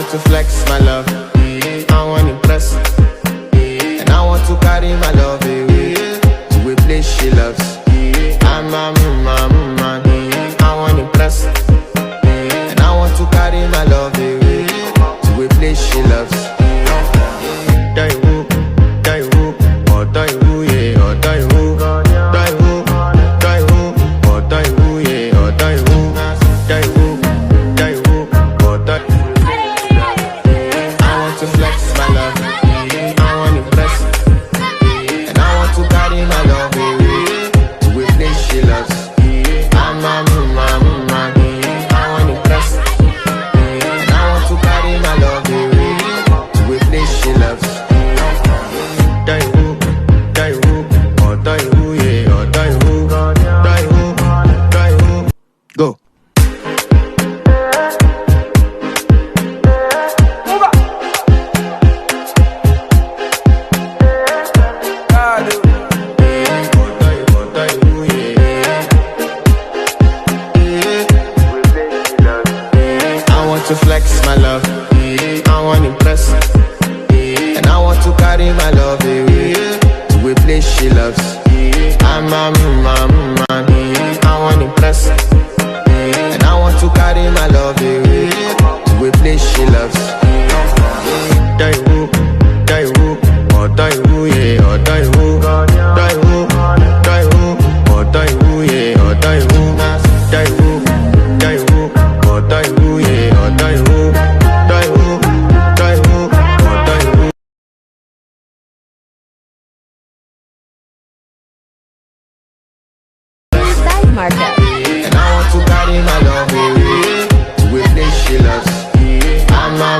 want to flex my love, I want to impress, and I want to carry my love away to a place she loves. I'm a man, I want to impress, and I want to carry my love away to a place she loves. Die who, or die who, yeah, or die who, die who, or die who, yeah, or die who, die who, or die who. I want to flex my love, I want to impress, and I want to carry my love away to a place she loves. I'm a man, I want to impress, and I want to carry my love away to a place she loves. Die who, or die who, yeah, or die who, go. I want to flex my love, I want to impress, and I want to carry my love away to a place she loves. I'm a man, I want to impress, and I want to carry my love away to a place she loves. Die who, or die who, yeah, or die who, or die who, yeah, or die who, die who, or die who, yeah, or die who, or die who. Style Market. And I want to carry my love away to a place she loves. I'm a